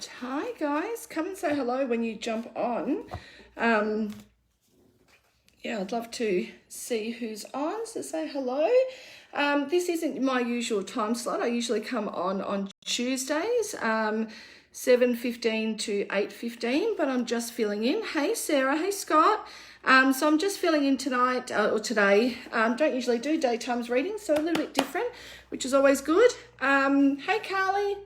right. Hi, guys. Come and say hello when you jump on. Yeah, I'd love to see who's on, so say hello. This isn't my usual time slot. I usually come on Tuesdays, 7:15 to 8:15, but I'm just filling in. Hey, Sarah. Hey, Scott. So I'm just filling in tonight or today. Don't usually do daytimes readings, so a little bit different, which is always good. Hey, Carly.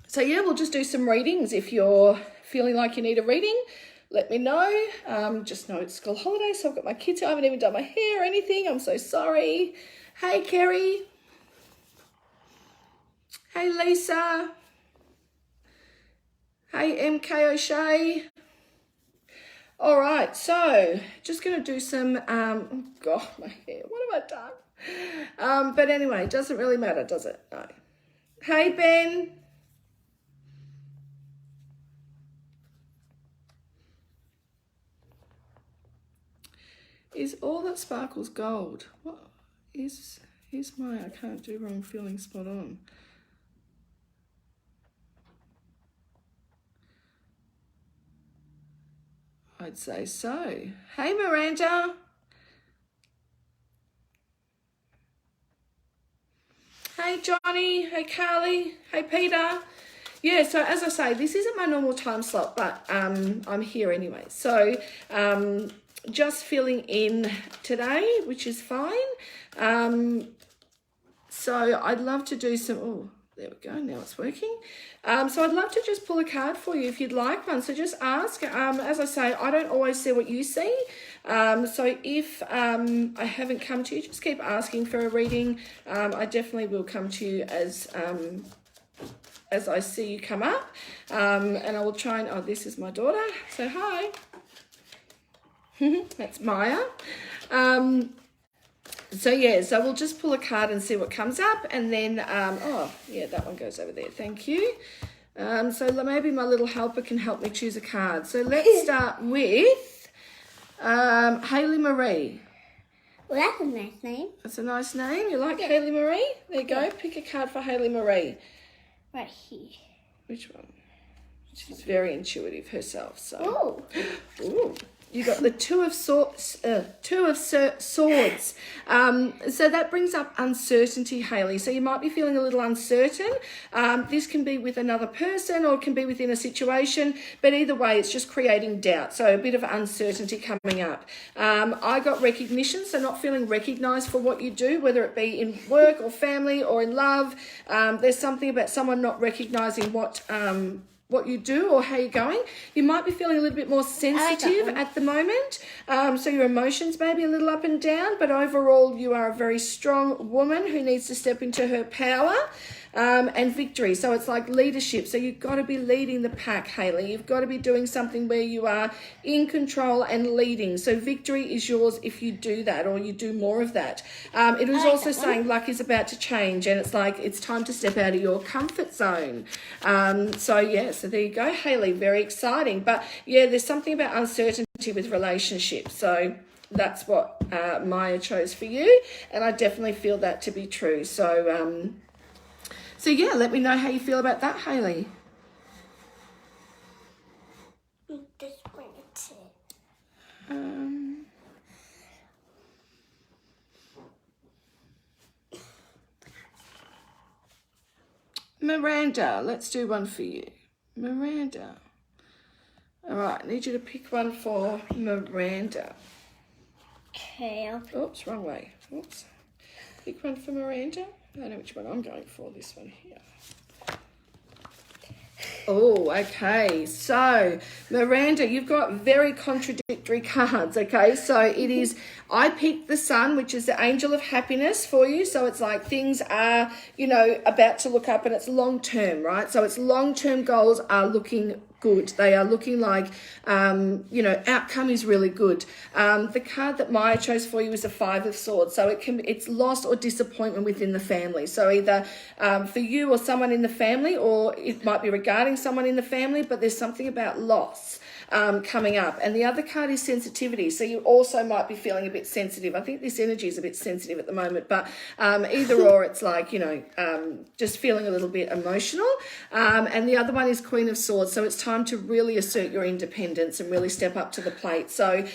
So yeah, we'll just do some readings. If you're feeling like you need a reading, let me know. Just know it's school holidays, so I've got my kids here. I haven't even done my hair or anything. I'm so sorry. Hey, Kerry. Hey, Lisa. Hey, MK O'Shea. All right, so just going to do some, oh God, my hair, what have I done? But anyway, it doesn't really matter, does it? No. Hey, Ben. Is all that sparkles gold? What is my, I can't do wrong feeling spot on. I'd say so. Hey, Miranda. Hey, Johnny. Hey, Carly. Hey, Peter. Yeah, so as I say, this isn't my normal time slot, but I'm here anyway. So just filling in today, which is fine. So I'd love to do some, oh, there we go, now it's working. So I'd love to just pull a card for you if you'd like one. So just ask. As I say, I don't always see what you see. So if I haven't come to you, just keep asking for a reading. I definitely will come to you as I see you come up. And I will try and, oh, this is my daughter. So hi. That's Maya. So yeah, so we'll just pull a card and see what comes up, and then oh yeah, that one goes over there. Thank you. So maybe my little helper can help me choose a card. So let's start with Hayley Marie. Well, that's a nice name. That's a nice name. You like Hayley Marie? There you go. Pick a card for Hayley Marie. Right here. Which one? She's very intuitive herself. So. Oh. Ooh. You got the Two of Swords. So that brings up uncertainty, Hayley. So you might be feeling a little uncertain. This can be with another person or it can be within a situation, but either way, it's just creating doubt. So a bit of uncertainty coming up. I got recognition, so not feeling recognized for what you do, whether it be in work or family or in love. There's something about someone not recognizing what you do or how you're going. You might be feeling a little bit more sensitive at the moment. So your emotions may be a little up and down, but overall you are a very strong woman who needs to step into her power and victory. So it's like leadership. So you've got to be leading the pack, Hayley. You've got to be doing something where you are in control and leading. So victory is yours if you do that or you do more of that. It was also saying luck is about to change, and it's like it's time to step out of your comfort zone. So yeah, so there you go, Hayley. Very exciting. But yeah, there's something about uncertainty with relationships. So that's what Maya chose for you, and I definitely feel that to be true. So yeah, let me know how you feel about that, Hayley. Just bring it to Miranda, let's do one for you. Miranda. All right, I need you to pick one for Miranda. Okay. Oops, wrong way. Oops. Pick one for Miranda. I don't know which one I'm going for, this one here. Oh, okay. So, Miranda, you've got very contradictory cards, okay? So it is, I picked the Sun, which is the angel of happiness for you. So it's like things are, about to look up, and it's long-term, right? So it's long-term goals are looking good. They are looking like, outcome is really good. The card that Maya chose for you is the Five of Swords. So it's loss or disappointment within the family. So either for you or someone in the family, or it might be regarding someone in the family, but there's something about loss. coming up. And the other card is sensitivity. So you also might be feeling a bit sensitive. I think this energy is a bit sensitive at the moment, but either or, it's like, just feeling a little bit emotional. And the other one is Queen of Swords. So it's time to really assert your independence and really step up to the plate. So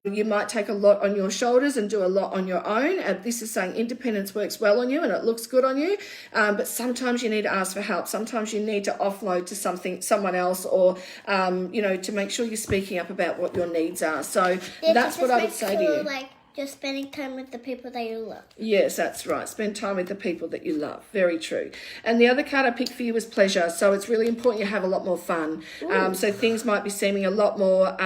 you might take a lot on your shoulders and do a lot on your own. This is saying independence works well on you and it looks good on you. But sometimes you need to ask for help. Sometimes you need to offload to someone else, or, to make sure you're speaking up about what your needs are. So that's what I would say to you. Like just spending time with the people that you love. Yes, that's right. Spend time with the people that you love. Very true. And the other card I picked for you was pleasure. So it's really important you have a lot more fun. So things might be seeming a lot more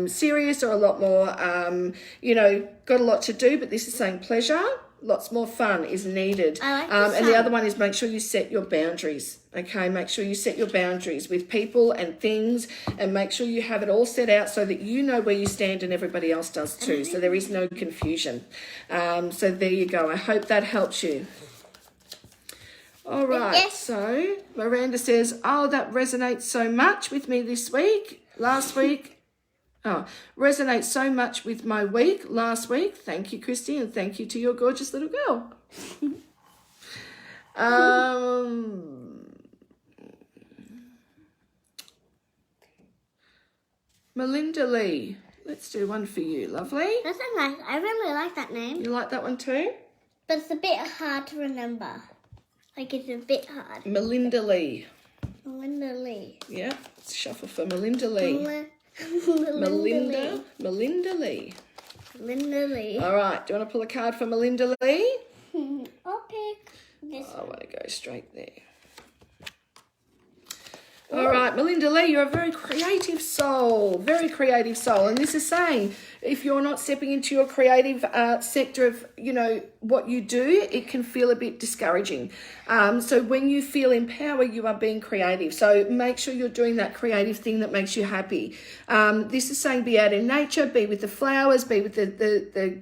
serious or a lot more, got a lot to do, but this is saying pleasure. Lots more fun is needed. I like the and the sun. other one is make sure you set your boundaries. Okay, make sure you set your boundaries with people and things, and make sure you have it all set out so that you know where you stand and everybody else does too. So there is no confusion. So there you go. I hope that helps you. All right. Yes. So Miranda says, "Oh, that resonates so much with me this week. Last week." Oh, resonates so much with my week last week. Thank you, Christy, and thank you to your gorgeous little girl. Melinda Lee. Let's do one for you, lovely. That's a nice. I really like that name, You like that one too? but it's a bit hard to remember. Like it's a bit hard. Melinda Lee. Melinda Lee. Yeah, let's shuffle for Melinda Lee. Melinda Lee. Melinda Lee. All right, do you want to pull a card for Melinda Lee? I'll pick this I want to go straight there. All right, Melinda Lee, you're a very creative soul, and this is saying if you're not stepping into your creative sector of, what you do, it can feel a bit discouraging. So when you feel in power, you are being creative. So make sure you're doing that creative thing that makes you happy. This is saying be out in nature, be with the flowers, be with the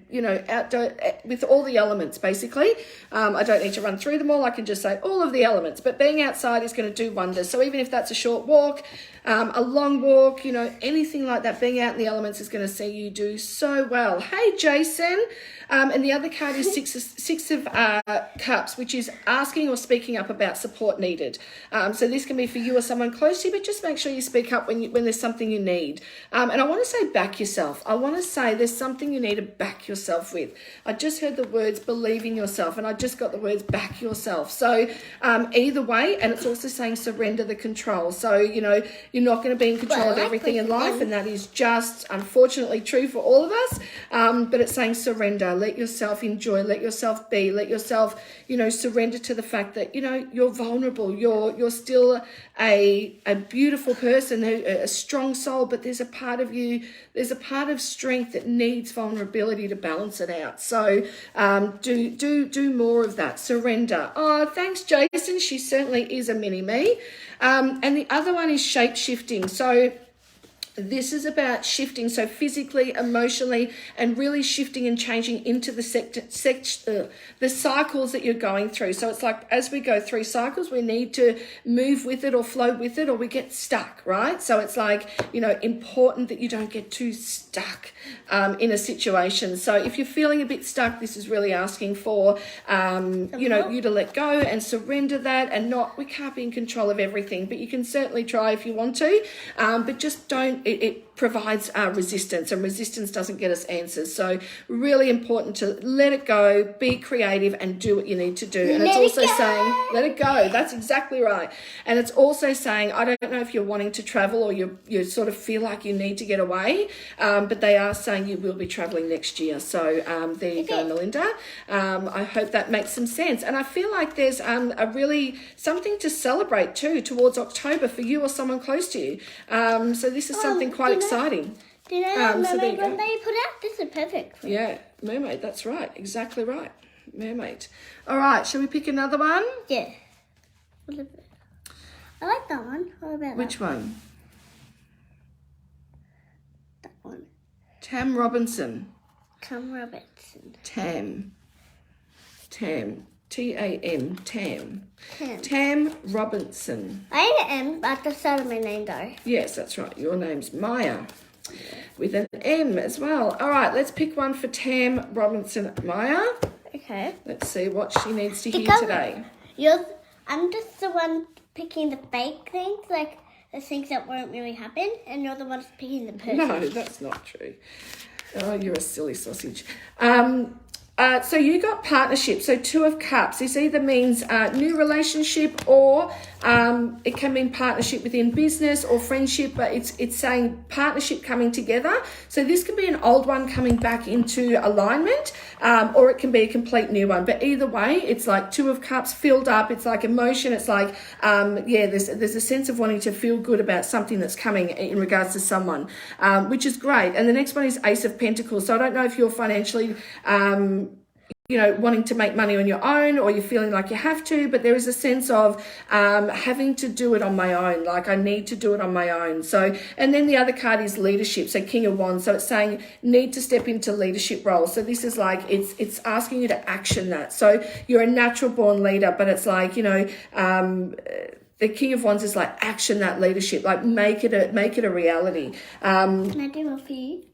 outdoor, with all the elements, basically. I don't need to run through them all. I can just say all of the elements, but being outside is going to do wonders. So even if that's a short walk, a long walk, anything like that, being out in the elements is going to see you do so well. Hey, Jason. And the other card is six of cups, which is asking or speaking up about support needed. So this can be for you or someone close to you, but just make sure you speak up when there's something you need. And I want to say back yourself. I want to say there's something you need to back yourself with. I just heard the words believe in yourself, and I just got the words back yourself. So either way, and it's also saying surrender the control. So, you're not going to be in control of everything in life, and that is just unfortunately true for all of us. But it's saying surrender. Let yourself enjoy, let yourself be, let yourself, surrender to the fact that, you're vulnerable. You're still a beautiful person, a strong soul, but there's a part of you, there's a part of strength that needs vulnerability to balance it out. So do more of that. Surrender. Oh, thanks, Jason. She certainly is a mini me. And the other one is shape shifting. So this is about shifting, so physically, emotionally, and really shifting and changing into the cycles that you're going through. So it's like as we go through cycles, we need to move with it or flow with it, or we get stuck, right? So it's like, important that you don't get too stuck in a situation. So if you're feeling a bit stuck, this is really asking for, you to let go and surrender that, and we can't be in control of everything, but you can certainly try if you want to, but just don't. It provides resistance, and resistance doesn't get us answers. So really important to let it go, be creative, and do what you need to do. And it's also saying, let it go. That's exactly right. And it's also saying, I don't know if you're wanting to travel or you sort of feel like you need to get away, but they are saying you will be traveling next year. So there you go, Melinda. I hope that makes some sense. And I feel like there's a really something to celebrate too towards October for you or someone close to you. So this is something quite exciting. Do you know that mermaid one that you put out? This is perfect for Yeah, mermaid, that's right. Exactly right. Mermaid. All right, shall we pick another one? Yeah. What is it? I like that one. What about Which one? that one? Tam Robinson. Tom Robertson. Tam. T-A-M, Tam. Tam. Tam Robinson. I am at the start of my name though. Yes, that's right. Your name's Maya with an M as well. All right, let's pick one for Tam Robinson. Maya, Okay. let's see what she needs to hear Because today. I'm just the one picking the fake things, like the things that won't really happen, and you're the one picking the person. No, that's not true. Oh, you're a silly sausage. So you got partnership. So 2 of Cups. This either means new relationship or it can mean partnership within business or friendship, but it's saying partnership coming together. So this could be an old one coming back into alignment, or it can be a complete new one. But either way, it's like 2 of Cups filled up. It's like emotion. It's like, there's a sense of wanting to feel good about something that's coming in regards to someone, which is great. And the next one is Ace of Pentacles. So I don't know if you're financially wanting to make money on your own, or you're feeling like you have to, but there is a sense of having to do it on my own, like I need to do it on my own. So, and then the other card is leadership, so King of Wands, so it's saying need to step into leadership roles. So this is like, it's asking you to action that. So you're a natural born leader, but it's like, the King of Wands is like action that leadership, like make it a reality. Can I do one for you?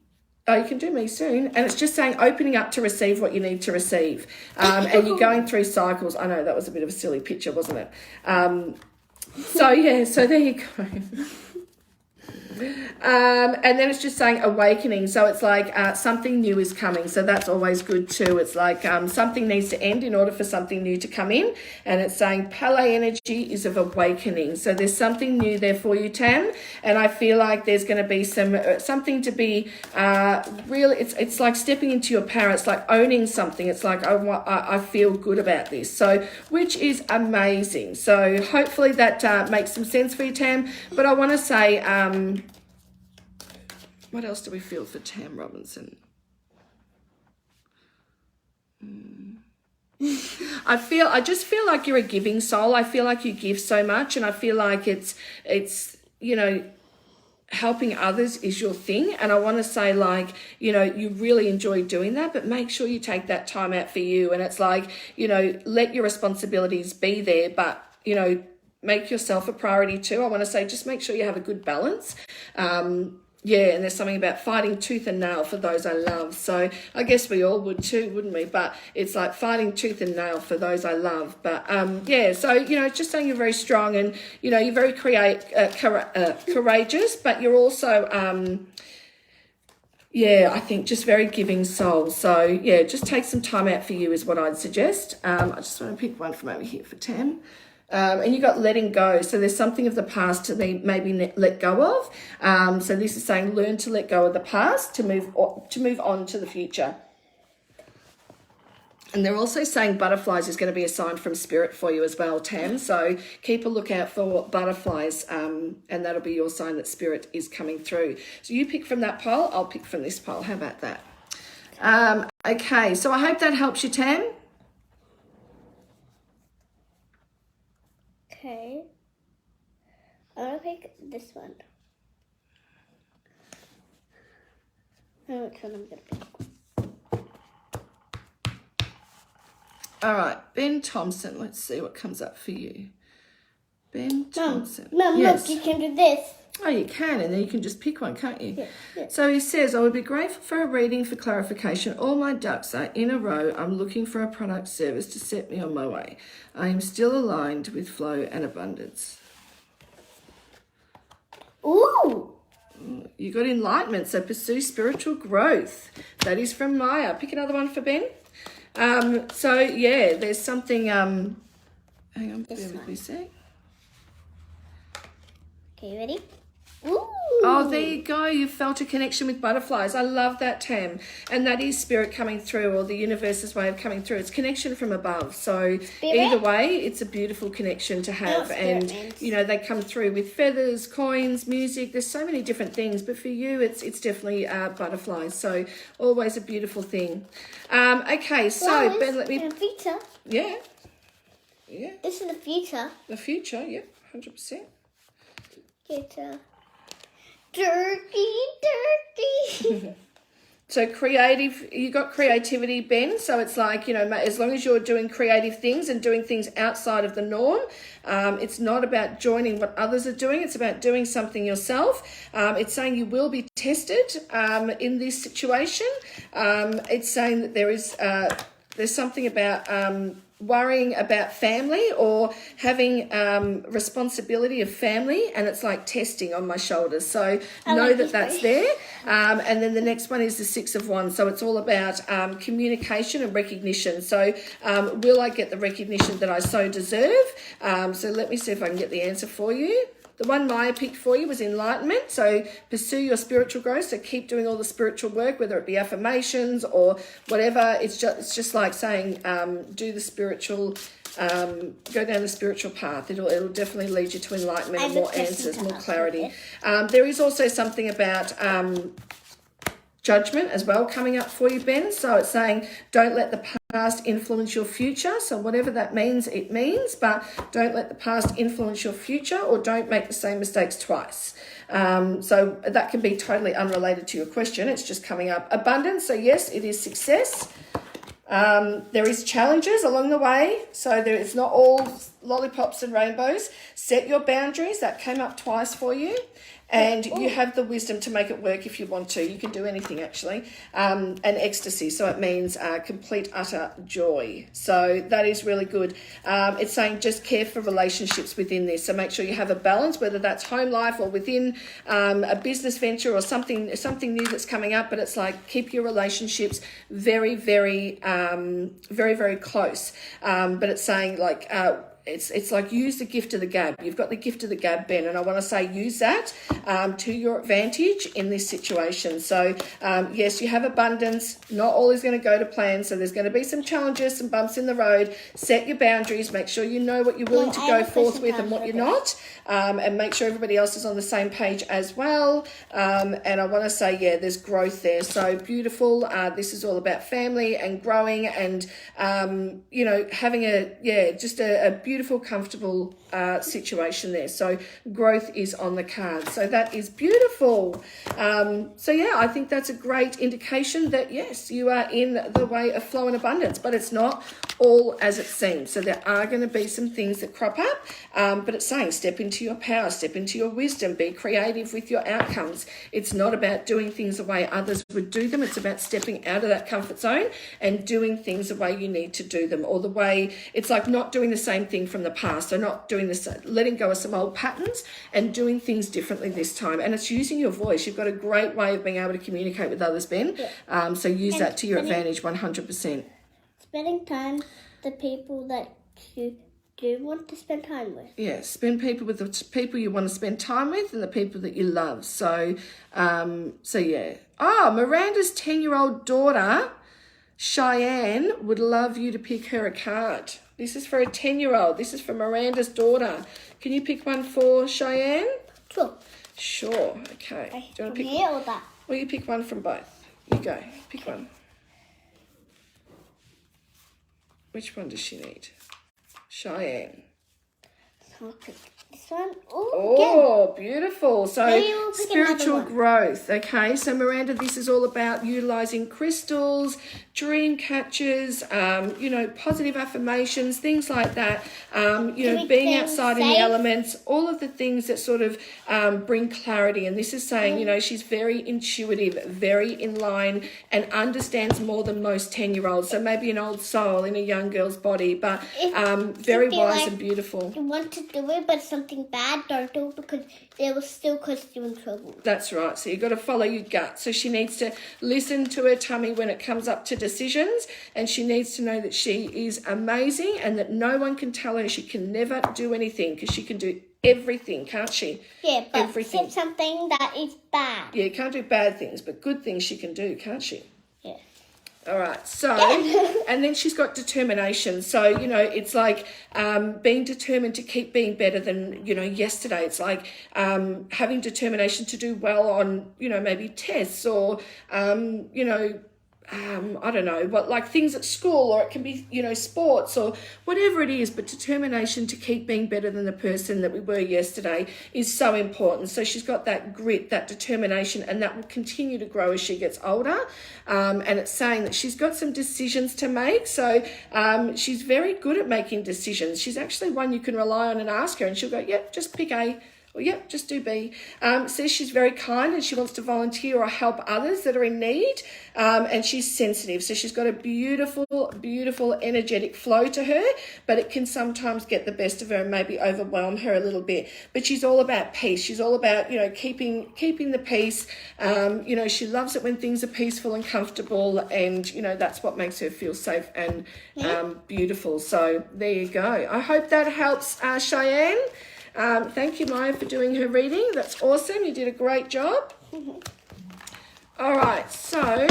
Oh, you can do me soon. And it's just saying opening up to receive what you need to receive. And you're going through cycles. I know that was a bit of a silly picture, wasn't it? So there you go. And then it's just saying awakening. So it's like something new is coming. So that's always good too. It's like something needs to end in order for something new to come in. And it's saying Palais energy is of awakening. So there's something new there for you, Tam. And I feel like there's going to be something to be really, it's like stepping into your power. It's like owning something. It's like, I feel good about this. So, which is amazing. So hopefully that makes some sense for you, Tam. But I want to say, what else do we feel for Tam Robinson? I just feel like you're a giving soul. I feel like you give so much, and I feel like it's helping others is your thing. And I want to say, like, you really enjoy doing that, but make sure you take that time out for you. And it's like, let your responsibilities be there, but, make yourself a priority too. I want to say, just make sure you have a good balance. And there's something about fighting tooth and nail for those I love. So I guess we all would too, wouldn't we? But it's like fighting tooth and nail for those I love. But so just saying you're very strong, and you're very courageous, but you're also I think just very giving soul. So just take some time out for you is what I'd suggest. I just want to pick one from over here for Tam. And you got letting go. So there's something of the past to be maybe let go of. So this is saying learn to let go of the past to move on to the future. And they're also saying butterflies is going to be a sign from spirit for you as well, Tam. So keep a lookout for butterflies, and that'll be your sign that spirit is coming through. So you pick from that pile, I'll pick from this pile. How about that? Okay, so I hope that helps you, Tam. Okay. I'm going to pick this one. I don't know which one I'm going to pick. All right, Ben Thompson. Let's see what comes up for you. Ben Thompson. Mum, yes. Look, you can do this. Oh, you can, and then you can just pick one, can't you? Yeah. So he says, I would be grateful for a reading for clarification. All my ducks are in a row. I'm looking for a product service to set me on my way. I am still aligned with flow and abundance. Ooh. You got enlightenment, so pursue spiritual growth. That is from Maya. Pick another one for Ben. There's something, hang on, bear with me a sec. Okay, you ready? Ooh. Oh, there you go. You felt a connection with butterflies. I love that, Tam. And that is spirit coming through, or the universe's way of coming through. It's connection from above. So either way, it's a beautiful connection to have. And, they come through with feathers, coins, music. There's so many different things. But for you, it's definitely butterflies. So always a beautiful thing. Okay, so Ben, let me... In the future. Yeah. This is the future. The future, yeah, 100%. Future. Turkey. So creative, you got creativity, Ben. So it's like, as long as you're doing creative things and doing things outside of the norm, it's not about joining what others are doing. It's about doing something yourself. It's saying you will be tested in this situation. It's saying that there's something about worrying about family or having responsibility of family, and it's like testing on my shoulders. So know that that's there. And then the next one is the 6 of Wands. So it's all about communication and recognition. So will I get the recognition that I so deserve? So let me see if I can get the answer for you. The one Maya picked for you was enlightenment. So pursue your spiritual growth. So keep doing all the spiritual work, whether it be affirmations or whatever. It's just like saying, do the spiritual, go down the spiritual path. It'll definitely lead you to enlightenment and more answers, more clarity. There is also something about judgment as well coming up for you, Ben. So it's saying don't let the past influence your future. So whatever that means, it means, but don't let the past influence your future, or don't make the same mistakes twice. So that can be totally unrelated to your question. It's just coming up. Abundance. So yes, it is success. There is challenges along the way, so it's not all lollipops and rainbows. Set your boundaries. That came up twice for you. And you have the wisdom to make it work if you want to. You can do anything, actually. And ecstasy, so it means complete, utter joy. So that is really good. It's saying just care for relationships within this. So make sure you have a balance, whether that's home life or within a business venture or something new that's coming up. But it's like keep your relationships very, very, very, very close. But it's saying like... It's like use the gift of the gab. You've got the gift of the gab, Ben, and I want to say use that to your advantage in this situation. So, yes, you have abundance. Not all is going to go to plan, so there's going to be some challenges, some bumps in the road. Set your boundaries. Make sure you know what you're willing to go forth with and what you're not, and make sure everybody else is on the same page as well. And I want to say, yeah, there's growth there. So beautiful. This is all about family and growing and, having just a beautiful, comfortable situation there. So growth is on the card. So that is beautiful. I think that's a great indication that yes, you are in the way of flow and abundance, but it's not all as it seems. So there are going to be some things that crop up, but it's saying step into your power, step into your wisdom, be creative with your outcomes. It's not about doing things the way others would do them. It's about stepping out of that comfort zone and doing things the way you need to do them, or the way it's like not doing the same thing from the past. So not doing this, letting go of some old patterns and doing things differently this time. And it's using your voice. You've got a great way of being able to communicate with others, Ben. Yeah. So use that to your advantage 100%. Spending time the people that you do want to spend time with. Yeah, spend people with the people you want to spend time with and the people that you love. So yeah. Oh, Miranda's 10-year-old daughter, Cheyenne, would love you to pick her a card. This is for a 10-year-old. This is for Miranda's daughter. Can you pick one for Cheyenne? Sure. Okay. Do you want to pick here or that? Well, you pick one from both. You go. Pick one. Which one does she need? Cheyenne. I'll pick this one. Oh, beautiful. So spiritual growth. Okay. So Miranda, this is all about utilizing crystals, dream catchers, positive affirmations, things like that. Being outside in the elements, all of the things that sort of bring clarity. And this is saying, she's very intuitive, very in line, and understands more than most 10-year-olds. So maybe an old soul in a young girl's body, but very wise and beautiful. You want to do it, but something bad, don't do it because it will still cause you in trouble. That's right. So you've got to follow your gut. So she needs to listen to her tummy when it comes up to decisions, and she needs to know that she is amazing and that no one can tell her she can never do anything, because she can do everything, can't she? Yeah, but everything. Something that is bad. Yeah, can't do bad things, but good things she can do, can't she? Yeah. All right, so, and then she's got determination. So, it's like being determined to keep being better than, yesterday. It's like having determination to do well on, maybe tests or, I don't know, but like things at school, or it can be, you know, sports or whatever it is, but determination to keep being better than the person that we were yesterday is so important. So she's got that grit, that determination, and that will continue to grow as she gets older. And it's saying that she's got some decisions to make. So she's very good at making decisions. She's actually one you can rely on and ask her, and she'll go, yep, just pick A. Well, yep, just do B. Says she's very kind and she wants to volunteer or help others that are in need. And she's sensitive. So she's got a beautiful, beautiful energetic flow to her, but it can sometimes get the best of her and maybe overwhelm her a little bit. But she's all about peace. She's all about, you know, keeping the peace. You know, she loves it when things are peaceful and comfortable, and, you know, that's what makes her feel safe and beautiful. So there you go. I hope that helps, Cheyenne. Thank you, Maya, for doing her reading. That's awesome. You did a great job. All right, so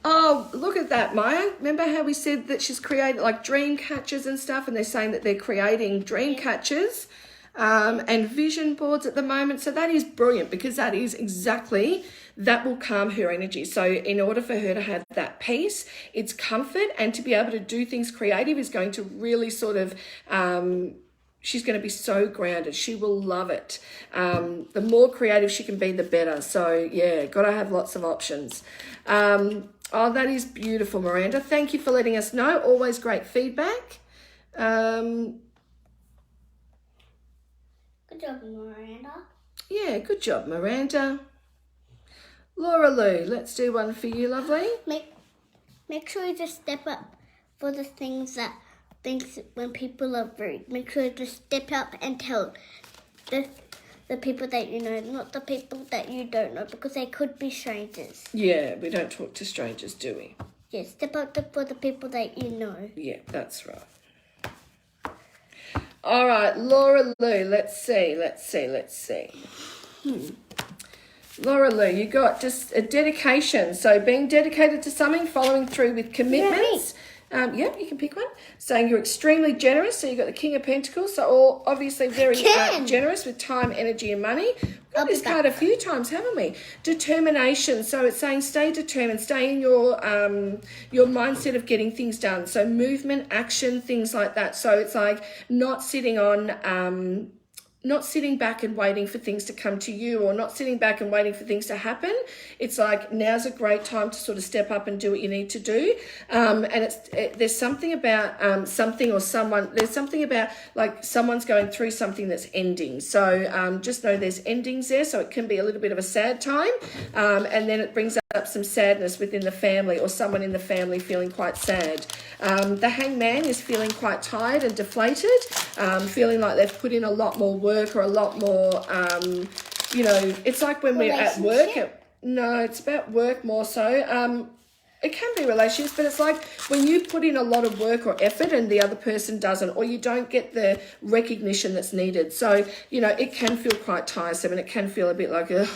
oh, look at that, Maya. Remember how we said that she's created like dream catchers and stuff, and they're saying that they're creating dream catchers and vision boards at the moment. So that is brilliant, because that is exactly, that will calm her energy. So in order for her to have that peace, it's comfort, and to be able to do things creative is going to really sort of, she's going to be so grounded. She will love it. The more creative she can be, the better. So yeah, got to have lots of options. Oh, that is beautiful, Miranda. Thank you for letting us know. Always great feedback. Good job, Miranda. Yeah, good job, Miranda. Laura Lou, let's do one for you, lovely. Make sure you just step up for the things when people are rude. Make sure you just step up and tell the people that you know, not the people that you don't know, because they could be strangers. Yeah, we don't talk to strangers, do we? Yeah, step up for the people that you know. Yeah, that's right. All right, Laura Lou, let's see. Laura Lou, you got just a dedication. So being dedicated to something, following through with commitments. Yep, you can pick one. Saying you're extremely generous. So you've got the King of Pentacles. So all obviously very generous with time, energy and money. We've got this card a few times, haven't we? Determination. So it's saying stay determined. Stay in your mindset of getting things done. So movement, action, things like that. So it's like not sitting back and waiting for things to come to you, or not sitting back and waiting for things to happen. It's like now's a great time to sort of step up and do what you need to do. And there's something about something or someone. There's something about like someone's going through something that's ending. So just know there's endings there. So it can be a little bit of a sad time, and then it brings up some sadness within the family, or someone in the family feeling quite sad. The hangman is feeling quite tired and deflated, feeling like they've put in a lot more work, or a lot more, you know, it's like when we're at work. No, it's about work more so. It can be relationships, but it's like when you put in a lot of work or effort and the other person doesn't, or you don't get the recognition that's needed. So, you know, it can feel quite tiresome, and it can feel a bit like, ugh,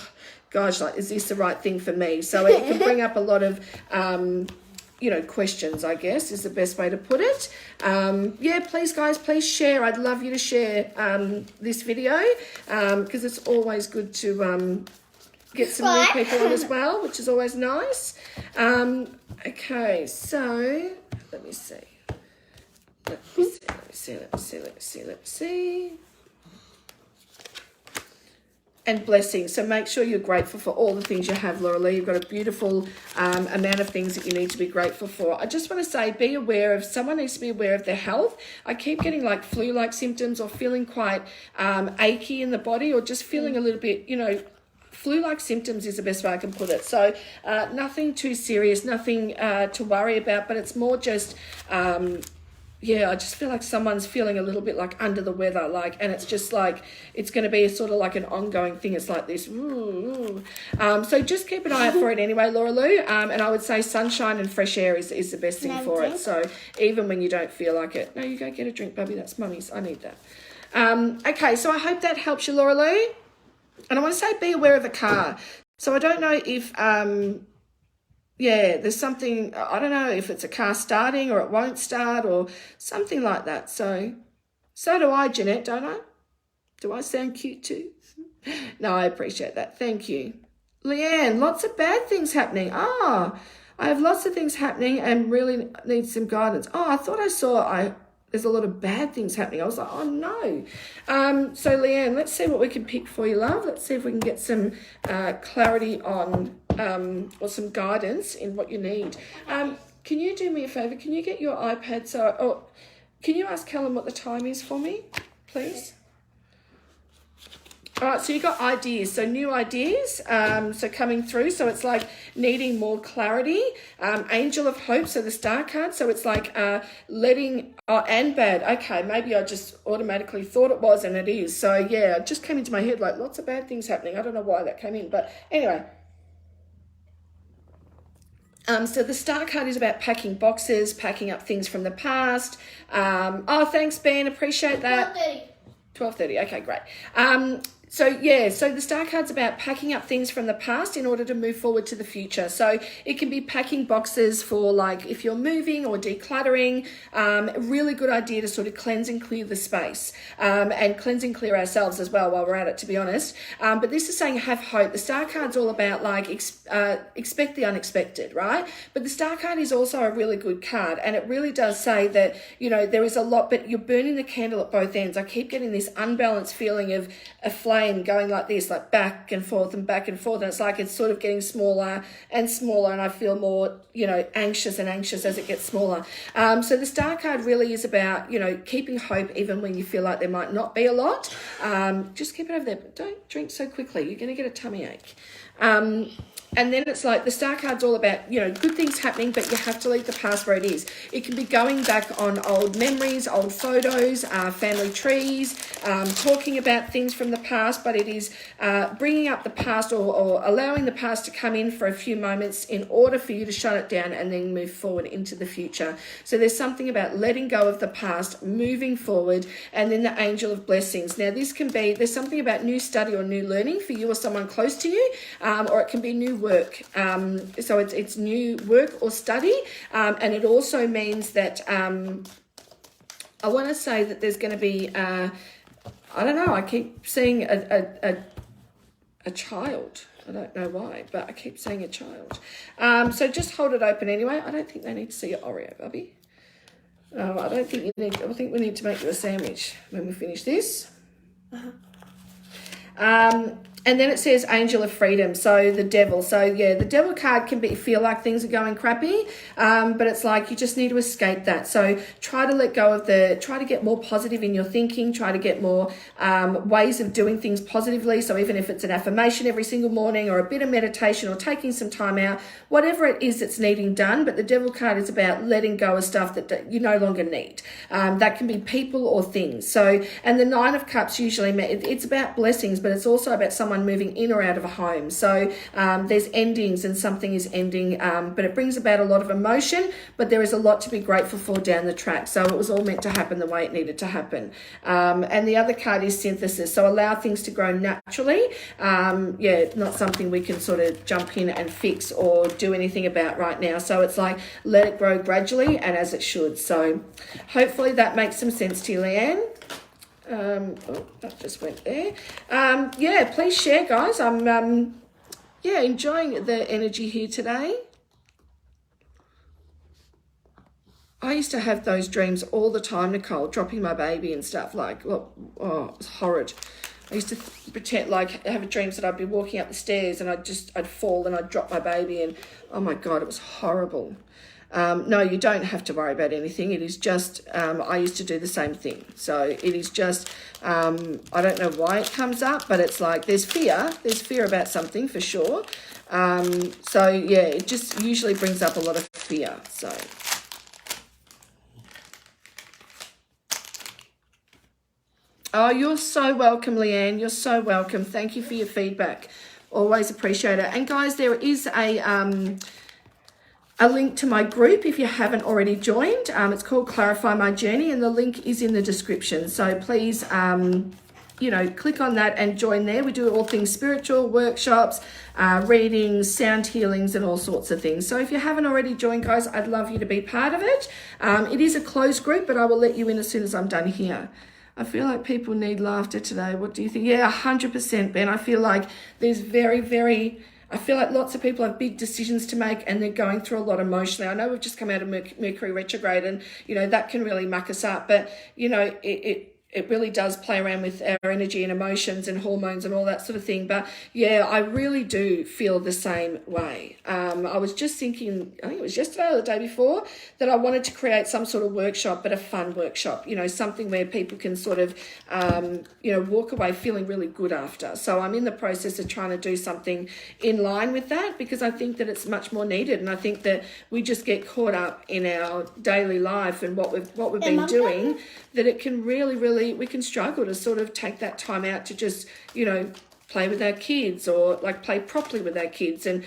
gosh, like, is this the right thing for me? So it can bring up a lot of, you know, questions, I guess, is the best way to put it. Yeah, please, guys, please share. I'd love you to share this video, because it's always good to get some new people on as well, which is always nice. Okay, so let me see. Let me see. And blessings. So make sure you're grateful for all the things you have, Laura Lee. You've got a beautiful amount of things that you need to be grateful for. I just want to say, be aware of, someone needs to be aware of their health. I keep getting like flu-like symptoms, or feeling quite achy in the body, or just feeling a little bit, you know, flu-like symptoms is the best way I can put it. So nothing too serious, nothing to worry about, but it's more just... yeah, I just feel like someone's feeling a little bit like under the weather, like, and it's just like, it's going to be sort of like an ongoing thing. It's like this. So just keep an eye out for it anyway, Laura Lou. And I would say sunshine and fresh air is the best thing for it. So even when you don't feel like it, no, you go get a drink, Bubby. That's mummy's. I need that. Okay, so I hope that helps you, Laura Lou. And I want to say be aware of a car. So I don't know if... yeah, there's something, I don't know if it's a car starting or it won't start or something like that. So do I, Jeanette, don't I? Do I sound cute too? No, I appreciate that. Thank you. Leanne, lots of bad things happening. I have lots of things happening and really need some guidance. I thought I saw there's a lot of bad things happening. I was like, oh no. So Leanne, let's see what we can pick for you, love. Let's see if we can get some clarity on or some guidance in what you need. Can you do me a favor? Can you get your iPad? Can you ask Callum what the time is for me, please? All right, so you got ideas, so new ideas, so coming through, so it's like needing more clarity. Angel of Hope, so the star card, so it's like and bad. Okay, maybe I just automatically thought it was, and it is. So yeah, it just came into my head like lots of bad things happening. I don't know why that came in, but anyway. So the star card is about packing boxes, packing up things from the past. Thanks, Ben, appreciate that. 12:30, okay, great. So the star card's about packing up things from the past in order to move forward to the future. So it can be packing boxes for like if you're moving or decluttering, a really good idea to sort of cleanse and clear the space and cleanse and clear ourselves as well while we're at it, to be honest. But this is saying have hope. The star card's all about like expect the unexpected, right? But the star card is also a really good card, and it really does say that, you know, there is a lot, but you're burning the candle at both ends. I keep getting this unbalanced feeling of a flame going like this, like back and forth, and it's like it's sort of getting smaller and smaller, and I feel more, you know, anxious and anxious as it gets smaller. So the star card really is about, you know, keeping hope even when you feel like there might not be a lot. Just keep it over there, but don't drink so quickly, you're going to get a tummy ache. And then it's like the star card's all about, you know, good things happening, but you have to leave the past where it is. It can be going back on old memories, old photos, family trees, talking about things from the past, but it is bringing up the past or allowing the past to come in for a few moments in order for you to shut it down and then move forward into the future. So there's something about letting go of the past, moving forward, and then the angel of blessings. Now this can be, there's something about new study or new learning for you or someone close to you, or it can be new work. So it's new work or study, and it also means that I want to say that there's going to be I don't know, I keep seeing a child. I don't know why, but I keep seeing a child. So just hold it open anyway. I don't think they need to see your Oreo, Bubby. I don't think you need. I think we need to make you a sandwich when we finish this. And then it says Angel of Freedom, so the devil. So yeah, the devil card can feel like things are going crappy, but it's like you just need to escape that. So try to let go of try to get more positive in your thinking, try to get more ways of doing things positively. So even if it's an affirmation every single morning or a bit of meditation or taking some time out, whatever it is that's needing done. But the devil card is about letting go of stuff that you no longer need. That can be people or things. So, and the Nine of Cups usually, it's about blessings, but it's also about someone moving in or out of a home. So there's endings and something is ending, but it brings about a lot of emotion, but there is a lot to be grateful for down the track. So it was all meant to happen the way it needed to happen. And the other card is synthesis. So allow things to grow naturally. Not something we can sort of jump in and fix or do anything about right now. So it's like, let it grow gradually and as it should. So hopefully that makes some sense to you, Leanne. That just went there. Please share, guys. I'm enjoying the energy here today. I used to have those dreams all the time, Nicole, dropping my baby and stuff, like, it was horrid. I used to pretend like have dreams that I'd be walking up the stairs and I'd fall and I'd drop my baby, and oh my God, it was horrible. No, you don't have to worry about anything. It is just, I used to do the same thing. So it is just, I don't know why it comes up, but it's like there's fear about something for sure. It just usually brings up a lot of fear. So. Oh, you're so welcome, Leanne. You're so welcome. Thank you for your feedback. Always appreciate it. And guys, there is a link to my group if you haven't already joined. It's called Clarify My Journey, and the link is in the description. So please, click on that and join there. We do all things spiritual, workshops, readings, sound healings, and all sorts of things. So if you haven't already joined, guys, I'd love you to be part of it. It is a closed group, but I will let you in as soon as I'm done here. I feel like people need laughter today. What do you think? Yeah, 100%, Ben. I feel like there's I feel like lots of people have big decisions to make and they're going through a lot emotionally. I know we've just come out of Mercury retrograde and, that can really muck us up. But, it really does play around with our energy and emotions and hormones and all that sort of thing. But yeah, I really do feel the same way. I was just thinking, I think it was yesterday or the day before, that I wanted to create some sort of workshop, but a fun workshop, something where people can sort of, walk away feeling really good after. So I'm in the process of trying to do something in line with that, because I think that it's much more needed. And I think that we just get caught up in our daily life and what we've been doing, that it can really, we can struggle to sort of take that time out to just, play with our kids, or like play properly with our kids, and,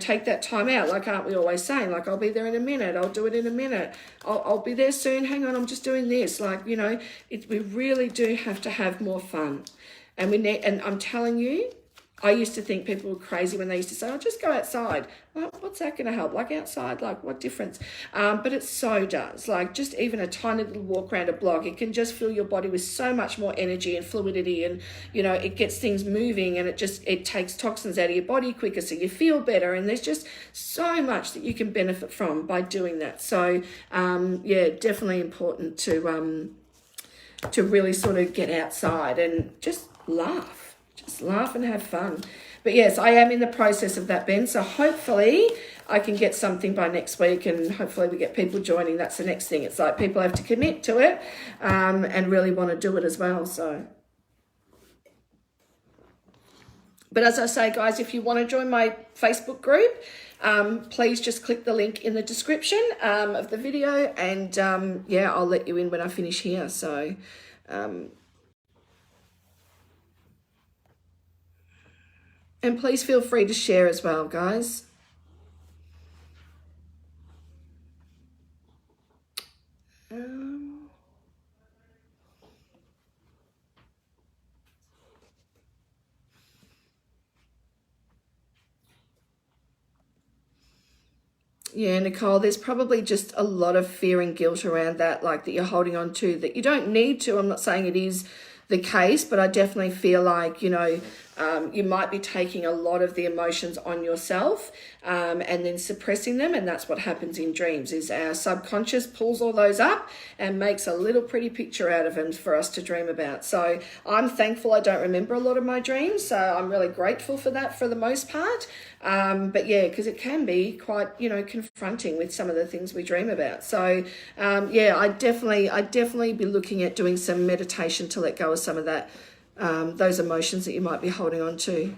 take that time out. Like, aren't we always saying, like, I'll be there in a minute, I'll do it in a minute, I'll be there soon, hang on, I'm just doing this. Like, we really do have to have more fun. And I'm telling you, I used to think people were crazy when they used to say, just go outside. Well, what's that going to help? Like, outside, like, what difference? But it so does. Like, just even a tiny little walk around a block, it can just fill your body with so much more energy and fluidity, and, it gets things moving, and it takes toxins out of your body quicker, so you feel better. And there's just so much that you can benefit from by doing that. So, definitely important to really sort of get outside and just laugh. Just laugh and have fun. But yes, I am in the process of that, Ben. So hopefully I can get something by next week, and hopefully we get people joining. That's the next thing. It's like people have to commit to it and really want to do it as well. So, but as I say, guys, if you want to join my Facebook group, please just click the link in the description of the video, and I'll let you in when I finish here. So, and please feel free to share as well, guys. Yeah, Nicole, there's probably just a lot of fear and guilt around that, like, that you're holding on to, that you don't need to. I'm not saying it is the case, but I definitely feel like, you might be taking a lot of the emotions on yourself and then suppressing them. And that's what happens in dreams, is our subconscious pulls all those up and makes a little pretty picture out of them for us to dream about. So I'm thankful I don't remember a lot of my dreams. So I'm really grateful for that for the most part. But yeah, because it can be quite, confronting with some of the things we dream about. So I'd definitely be looking at doing some meditation to let go of some of that, those emotions that you might be holding on to.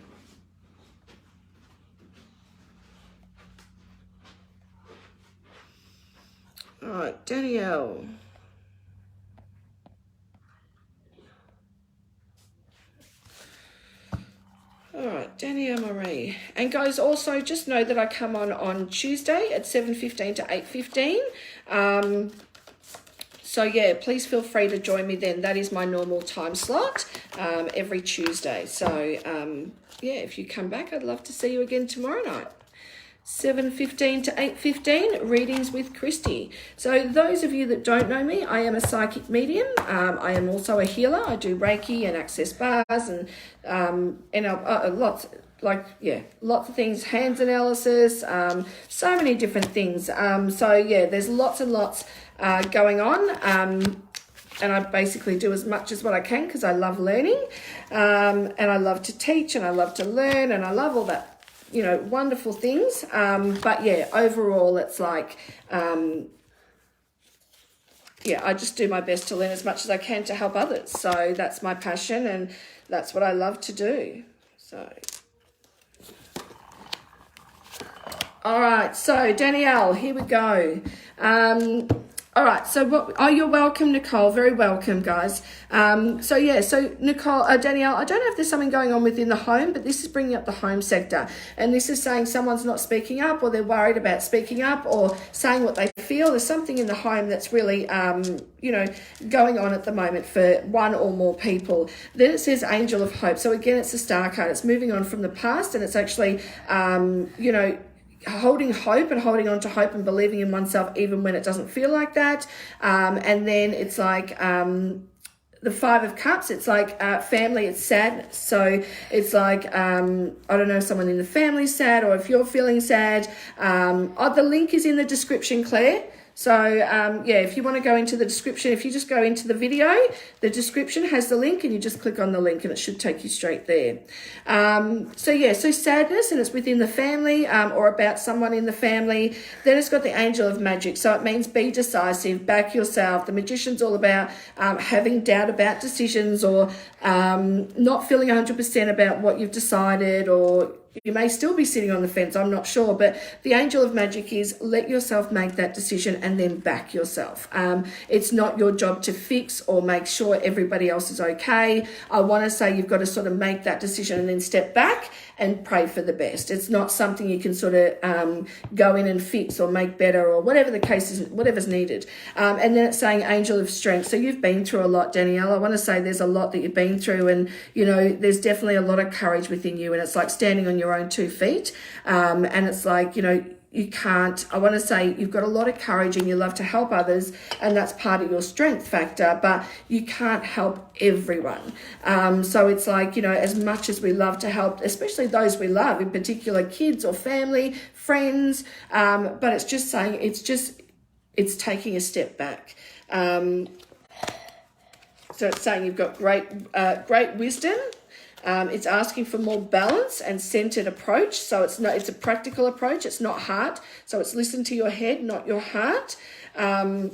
All right, Danielle. All right, Danielle Marie. And guys, also just know that I come on Tuesday at 7:15 to 8:15. So yeah, please feel free to join me then. That is my normal time slot every Tuesday. So if you come back, I'd love to see you again tomorrow night. 7:15 to 8:15, readings with Christy. So those of you that don't know me, I am a psychic medium. I am also a healer. I do Reiki and access bars and lots of things, hands analysis, so many different things. There's lots and lots going on. And I basically do as much as what I can because I love learning, and I love to teach, and I love to learn, and I love all that, wonderful things. But yeah, overall, it's like, I just do my best to learn as much as I can to help others. So that's my passion, and that's what I love to do. So, all right. So Danielle, here we go. All right, so you're welcome, Nicole. Very welcome, guys. So Nicole, Danielle, I don't know if there's something going on within the home, but this is bringing up the home sector. And this is saying someone's not speaking up, or they're worried about speaking up, or saying what they feel. There's something in the home that's really, going on at the moment for one or more people. Then it says Angel of Hope. So again, it's a star card. It's moving on from the past, and it's actually, holding hope and holding on to hope and believing in oneself even when it doesn't feel like that. And then it's like the Five of Cups, it's like family, it's sad. So it's like, I don't know if someone in the family's sad or if you're feeling sad. The link is in the description, Claire. So, yeah, if you want to go into the description, if you just go into the video, the description has the link and you just click on the link and it should take you straight there. So sadness, and it's within the family or about someone in the family. Then it's got the Angel of Magic. So it means be decisive, back yourself. The Magician's all about having doubt about decisions or not feeling 100% about what you've decided, or you may still be sitting on the fence, I'm not sure, but the Angel of Magic is let yourself make that decision and then back yourself. It's not your job to fix or make sure everybody else is okay. I want to say you've got to sort of make that decision and then step back and pray for the best. It's not something you can sort of go in and fix or make better or whatever the case is, whatever's needed. And then it's saying Angel of Strength. So you've been through a lot, Danielle. I want to say there's a lot that you've been through, and, you know, there's definitely a lot of courage within you, and it's like standing on your own 2 feet. And it's like, you know, you can't, I want to say you've got a lot of courage and you love to help others, and that's part of your strength factor, but you can't help everyone. So it's like, you know, as much as we love to help, especially those we love, in particular kids or family, friends, but it's just saying, it's taking a step back. So it's saying you've got great wisdom. It's asking for more balance and centered approach. So it's a practical approach. It's not heart. So it's listen to your head, not your heart, and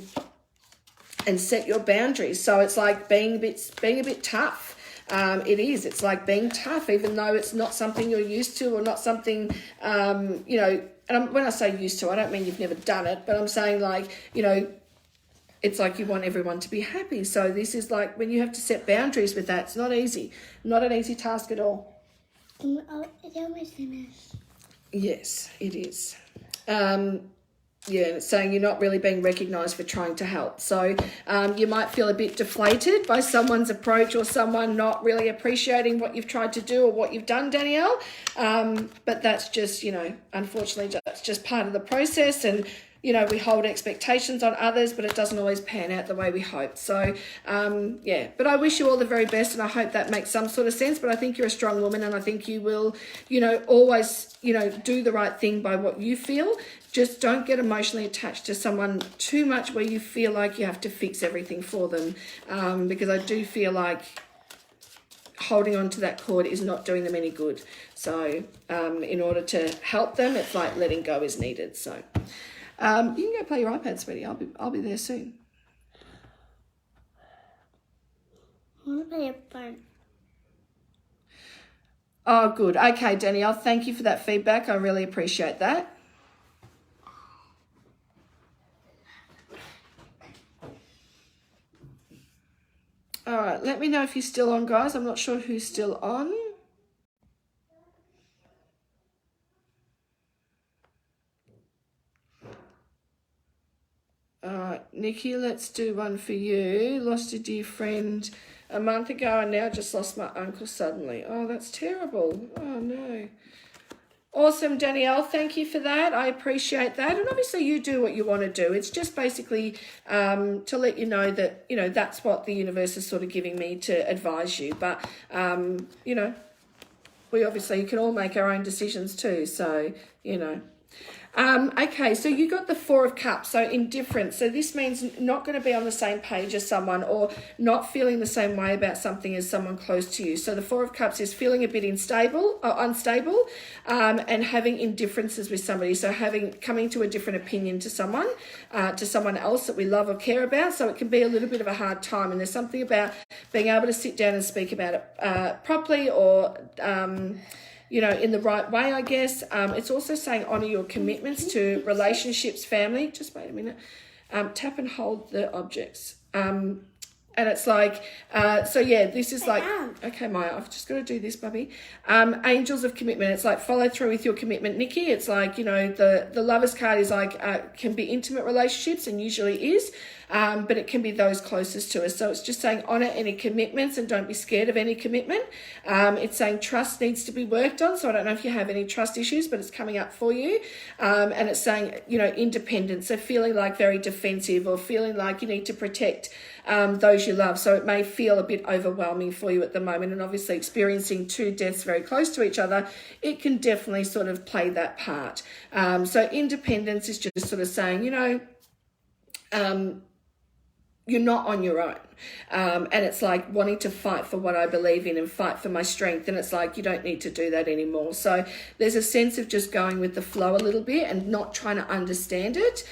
set your boundaries. So it's like being a bit tough. It is. It's like being tough, even though it's not something you're used to or not something, you know, and when I say used to, I don't mean you've never done it, but I'm saying like, you know, it's like you want everyone to be happy. So this is like when you have to set boundaries with that, it's not easy. Not an easy task at all. It's almost finished. Yes, it is. Yeah, and it's saying you're not really being recognised for trying to help. So you might feel a bit deflated by someone's approach or someone not really appreciating what you've tried to do or what you've done, Danielle. But that's just, you know, unfortunately, that's just part of the process. And you know, we hold expectations on others, but it doesn't always pan out the way we hope. So, yeah, but I wish you all the very best, and I hope that makes some sort of sense. But I think you're a strong woman, and I think you will, you know, always, you know, do the right thing by what you feel. Just don't get emotionally attached to someone too much where you feel like you have to fix everything for them, because I do feel like holding on to that cord is not doing them any good. So in order to help them, it's like letting go is needed. So you can go play your iPad, sweetie. I'll be there soon. I want to play a phone. Oh, good. Okay, Danielle, thank you for that feedback. I really appreciate that. All right, let me know if you're still on, guys. I'm not sure who's still on. All right, Nikki, let's do one for you. Lost a dear friend a month ago and now just lost my uncle suddenly. Oh, that's terrible. Oh, no. Awesome, Danielle. Thank you for that. I appreciate that. And obviously you do what you want to do. It's just basically to let you know that, you know, that's what the universe is sort of giving me to advise you. But, you know, we obviously can all make our own decisions too. So, you know. Okay, so you got the Four of Cups, so indifference. So this means not going to be on the same page as someone or not feeling the same way about something as someone close to you. So the Four of Cups is feeling a bit unstable, and having indifferences with somebody. So coming to a different opinion to someone else that we love or care about. So it can be a little bit of a hard time, and there's something about being able to sit down and speak about it properly or you know, in the right way, I guess. It's also saying honour your commitments to relationships, family. Just wait a minute. Tap and hold the objects. And it's like, so yeah, this is like, okay, Maya, I've just got to do this, Bubby. Angels of commitment. It's like follow through with your commitment, Nikki. It's like, you know, the Lover's card is like, can be intimate relationships and usually is. but it can be those closest to us. So it's just saying honour any commitments and don't be scared of any commitment. It's saying trust needs to be worked on. So I don't know if you have any trust issues, but it's coming up for you. And it's saying, you know, independence. So feeling like very defensive or feeling like you need to protect those you love. So it may feel a bit overwhelming for you at the moment. And obviously experiencing two deaths very close to each other, it can definitely sort of play that part. So independence is just sort of saying, you know, you're not on your own. And it's like wanting to fight for what I believe in and fight for my strength. And it's like, you don't need to do that anymore. So there's a sense of just going with the flow a little bit and not trying to understand it,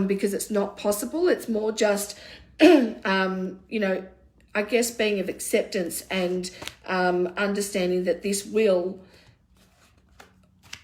because it's not possible. It's more just, you know, I guess being of acceptance and understanding that this will,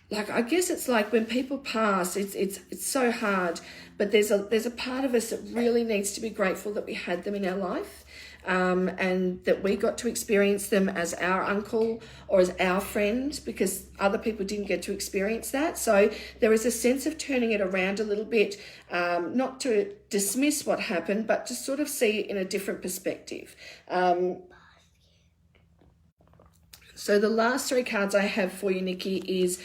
like, I guess it's like when people pass, it's so hard, but there's a part of us that really needs to be grateful that we had them in our life, and that we got to experience them as our uncle or as our friend, because other people didn't get to experience that. So there is a sense of turning it around a little bit, not to dismiss what happened, but to sort of see it in a different perspective. So the last three cards I have for you, Nikki, is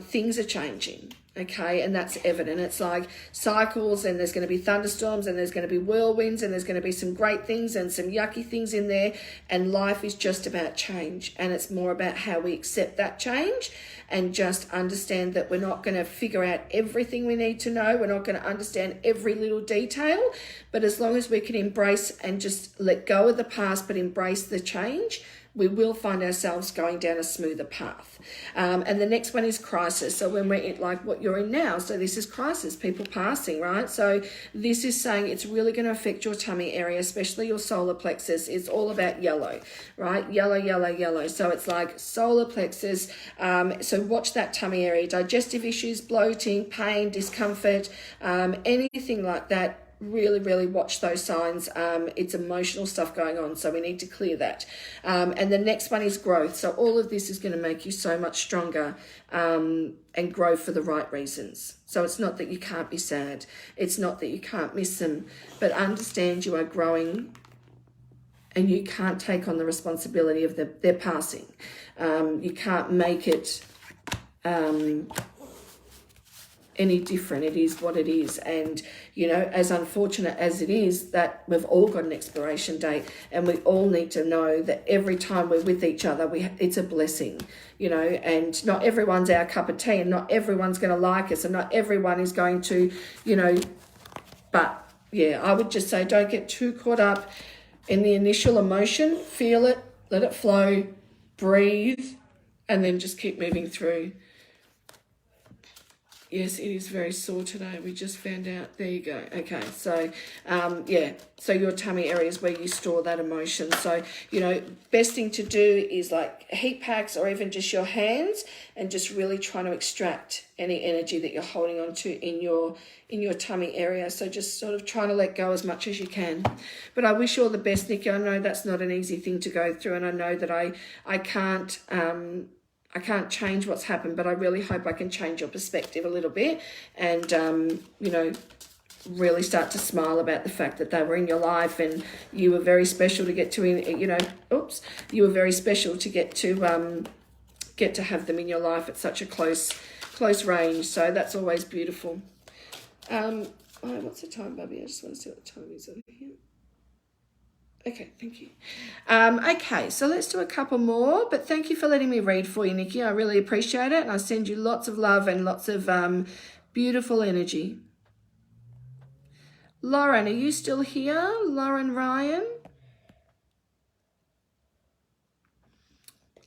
things are changing. Okay, and that's evident. It's like cycles, and there's going to be thunderstorms, and there's going to be whirlwinds, and there's going to be some great things and some yucky things in there. And life is just about change, and it's more about how we accept that change and just understand that we're not going to figure out everything we need to know. We're not going to understand every little detail, but as long as we can embrace and just let go of the past, but embrace the change, we will find ourselves going down a smoother path. And the next one is crisis. So when we're in, like what you're in now, so this is crisis, people passing, right? So this is saying it's really going to affect your tummy area, especially your solar plexus. It's all about yellow, right? Yellow, yellow, yellow. So it's like solar plexus. So watch that tummy area, digestive issues, bloating, pain, discomfort, anything like that. Really, really watch those signs. It's emotional stuff going on, so we need to clear that. And the next one is growth. So all of this is going to make you so much stronger, and grow for the right reasons. So it's not that you can't be sad. It's not that you can't miss them, but understand you are growing and you can't take on the responsibility of their passing. You can't make it any different. It is what it is. And, you know, as unfortunate as it is that we've all got an expiration date, and we all need to know that every time we're with each other, it's a blessing, you know, and not everyone's our cup of tea, and not everyone's going to like us, and not everyone is going to, you know, but yeah, I would just say don't get too caught up in the initial emotion. Feel it, let it flow, breathe, and then just keep moving through. Yes, it is very sore today. We just found out. There you go. Okay, so, yeah, so your tummy area is where you store that emotion. So, you know, best thing to do is like heat packs or even just your hands, and just really trying to extract any energy that you're holding on to in your tummy area. So just sort of trying to let go as much as you can. But I wish you all the best, Nikki. I know that's not an easy thing to go through, and I know that I can't change what's happened, but I really hope I can change your perspective a little bit, and, you know, really start to smile about the fact that they were in your life, and you were very special to get to, you know, you were very special to get to have them in your life at such a close range. So that's always beautiful. What's the time, Bubby? I just want to see what the time is over here. Okay, thank you. Okay, so let's do a couple more, but thank you for letting me read for you, Nikki. I really appreciate it, and I send you lots of love and lots of beautiful energy. Lauren, are you still here? Lauren Ryan?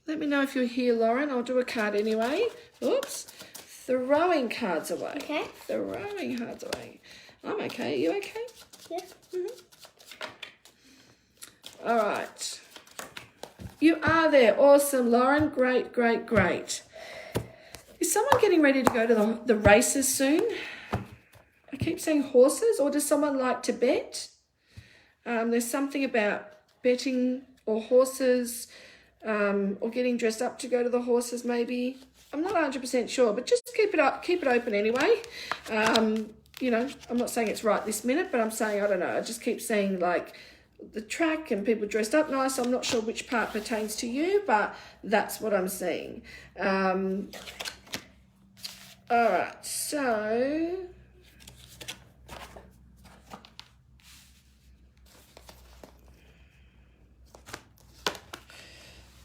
Let me know if you're here, Lauren. I'll do a card anyway. Oops. Throwing cards away. Okay. Throwing cards away. I'm okay. Are you okay? Yeah. Mm-hmm. All right. You are there. Awesome, Lauren. Great, great, great. Is someone getting ready to go to the races soon? I keep saying horses, or does someone like to bet? There's something about betting or horses, or getting dressed up to go to the horses maybe. I'm not 100% sure, but just keep it open anyway. you know, I'm not saying it's right this minute, but I'm saying, I don't know, I just keep seeing like the track and people dressed up nice. I'm not sure which part pertains to you, but that's what I'm seeing. All right, so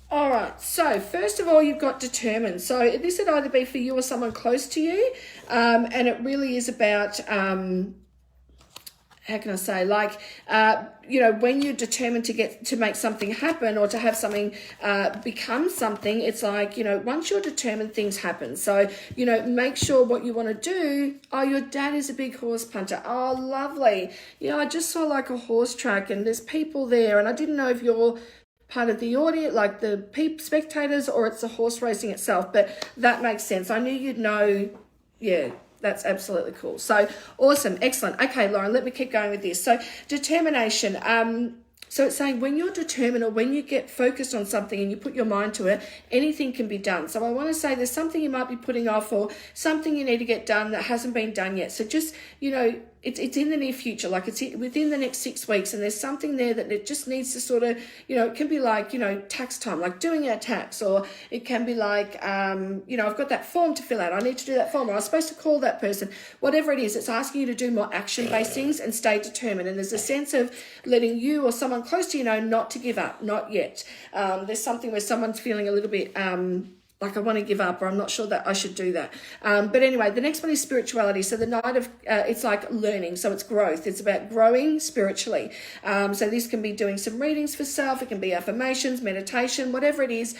all right, so first of all, you've got determined. So this would either be for you or someone close to you, and it really is about, how can I say, like, you know, when you're determined to make something happen or to have something become something, it's like, you know, once you're determined, things happen. So, you know, make sure what you want to do. Oh, your dad is a big horse punter. Oh, lovely. You know, I just saw like a horse track and there's people there, and I didn't know if you're part of the audience, like the spectators, or it's the horse racing itself, but that makes sense. I knew you'd know. Yeah, that's absolutely cool. So awesome, excellent. Okay, Lauren, let me keep going with this. So determination. So it's saying when you're determined or when you get focused on something and you put your mind to it, anything can be done. So I want to say there's something you might be putting off or something you need to get done that hasn't been done yet. So just, you know, it's in the near future, like it's within the next 6 weeks, and there's something there that it just needs to sort of, you know, it can be like, you know, tax time, like doing our tax, or it can be like, you know, I've got that form to fill out, I need to do that form, or I was supposed to call that person, whatever it is, it's asking you to do more action-based things and stay determined. And there's a sense of letting you or someone close to you know not to give up, not yet. There's something where someone's feeling a little bit, like I want to give up, or I'm not sure that I should do that. But anyway, the next one is spirituality. So the night of, it's like learning. So it's growth. It's about growing spiritually. So this can be doing some readings for self. It can be affirmations, meditation, whatever it is,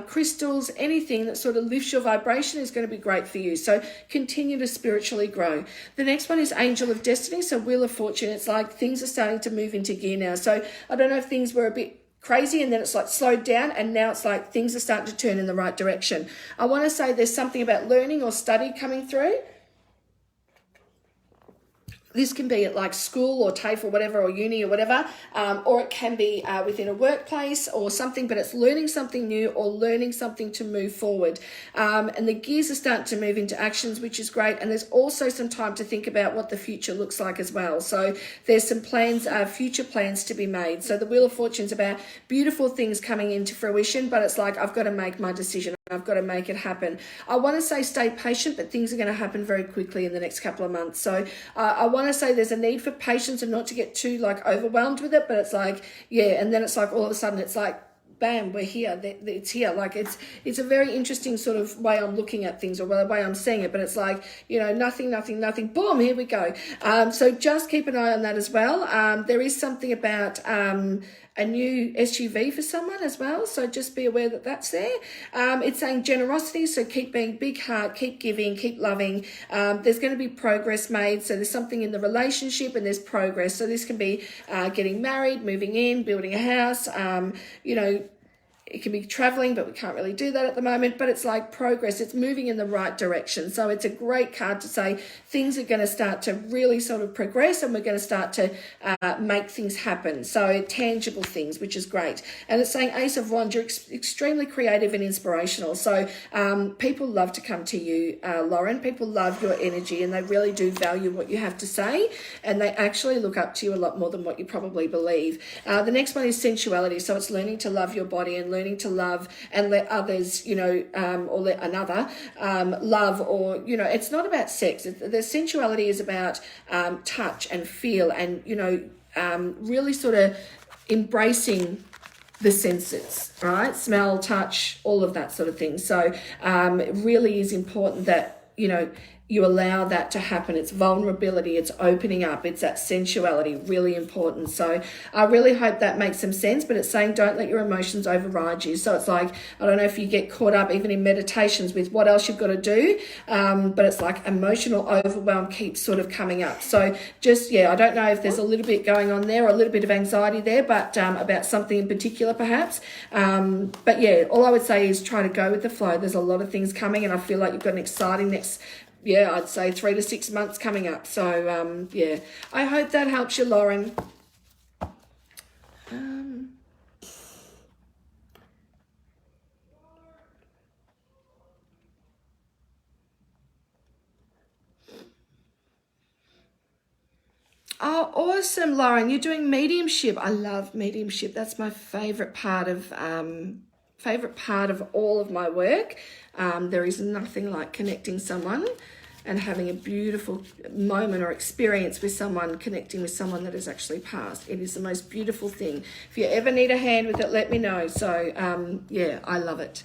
crystals, anything that sort of lifts your vibration is going to be great for you. So continue to spiritually grow. The next one is angel of destiny. So wheel of fortune. It's like things are starting to move into gear now. So I don't know if things were a bit crazy and then it's like slowed down, and now it's like things are starting to turn in the right direction. I want to say there's something about learning or study coming through. This can be at like school or TAFE or whatever, or uni or whatever, or it can be within a workplace or something, but it's learning something new or learning something to move forward. And the gears are starting to move into actions, which is great. And there's also some time to think about what the future looks like as well. So there's some plans, future plans to be made. So the Wheel of Fortune's about beautiful things coming into fruition, but it's like, I've got to make my decision. I've got to make it happen. I want to say stay patient, but things are going to happen very quickly in the next couple of months. So I want to say there's a need for patience and not to get too like overwhelmed with it, but it's like, yeah, and then it's like all of a sudden it's like, bam, we're here, it's here. Like it's a very interesting sort of way I'm looking at things, or the way I'm seeing it, but it's like, you know, nothing, boom, here we go. So just keep an eye on that as well. There is something about a new SUV for someone as well, so just be aware that that's there. It's saying generosity, so keep being big heart, keep giving, keep loving. There's going to be progress made, so there's something in the relationship and there's progress. So this can be getting married, moving in, building a house, you know, it can be traveling, but we can't really do that at the moment. But it's like progress. It's moving in the right direction. So it's a great card to say things are going to start to really sort of progress, and we're going to start to make things happen. So tangible things, which is great. And it's saying Ace of Wands, you're extremely creative and inspirational. So people love to come to you, Lauren. People love your energy, and they really do value what you have to say. And they actually look up to you a lot more than what you probably believe. The next one is sensuality. So it's learning to love your body and learning to love and let others, you know, or let another love, or, you know, it's not about sex. The sensuality is about touch and feel and, you know, really sort of embracing the senses, right? Smell, touch, all of that sort of thing. So it really is important that, you know, you allow that to happen. It's vulnerability, it's opening up, it's that sensuality, really important. So I really hope that makes some sense, but it's saying don't let your emotions override you. So it's like, I don't know if you get caught up even in meditations with what else you've got to do, but it's like emotional overwhelm keeps sort of coming up. So just, yeah, I don't know if there's a little bit going on there or a little bit of anxiety there, but about something in particular perhaps. But yeah, all I would say is try to go with the flow. There's a lot of things coming, and I feel like you've got an exciting next, yeah, I'd say 3 to 6 months coming up. So, yeah, I hope that helps you, Lauren. Oh, awesome, Lauren. You're doing mediumship. I love mediumship. That's my favourite part of all of my work. There is nothing like connecting someone and having a beautiful moment or experience with someone, connecting with someone that has actually passed. It is the most beautiful thing. If you ever need a hand with it, let me know. So, yeah, I love it.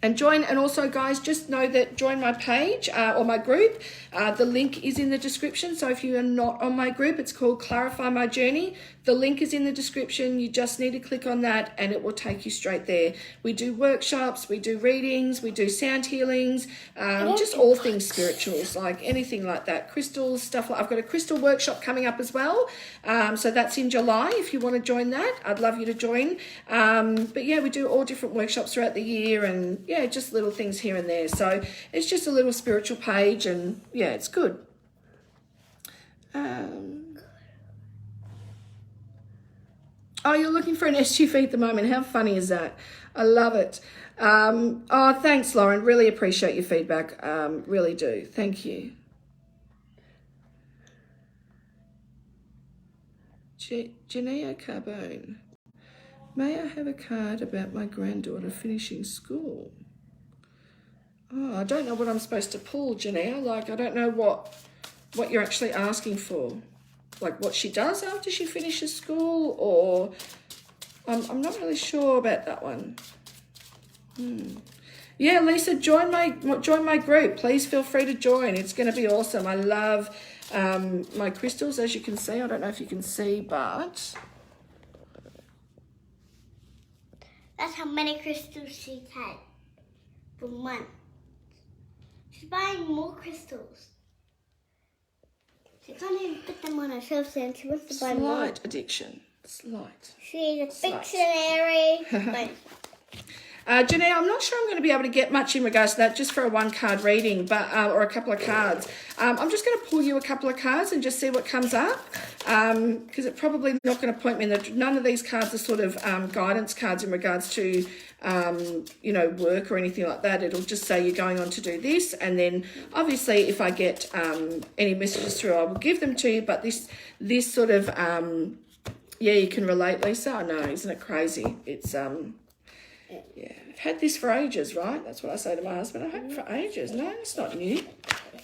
And join, and also guys, just know that join my page or my group. The link is in the description. So if you are not on my group, it's called Clarify My Journey. The link is in the description. You just need to click on that and it will take you straight there. We do workshops, we do readings, we do sound healings, just all things spirituals, like anything like that. Crystals, stuff like, I've got a crystal workshop coming up as well. So that's in July. If you want to join that, I'd love you to join. But yeah, we do all different workshops throughout the year, and yeah, just little things here and there. So it's just a little spiritual page, and yeah, it's good. Oh, you're looking for an SUV at the moment. How funny is that? I love it. Oh, thanks, Lauren. Really appreciate your feedback. Really do. Thank you. Janea Carbone. May I have a card about my granddaughter finishing school? Oh, I don't know what I'm supposed to pull, Janea. Like, I don't know what you're actually asking for. Like what she does after she finishes school, or I'm not really sure about that one. Yeah, Lisa, join my group. Please feel free to join. It's going to be awesome. I love my crystals, as you can see. I don't know if you can see, but that's how many crystals she's had for months. She's buying more crystals. She can't even put them on her shelves, and she wants to buy more. Slight addiction. Slight. She's a dictionary. Janelle, I'm not sure I'm going to be able to get much in regards to that just for a one card reading, but or a couple of cards. I'm just going to pull you a couple of cards and just see what comes up, because it's probably not going to point me in none of these cards are sort of guidance cards in regards to work or anything like that. It'll just say you're going on to do this, and then obviously if I get any messages through, I will give them to you. But this sort of yeah, you can relate, Lisa. I know, isn't it crazy? It's yeah, I've had this for ages, right? That's what I say to my husband. I've had it for ages. No, it's not new.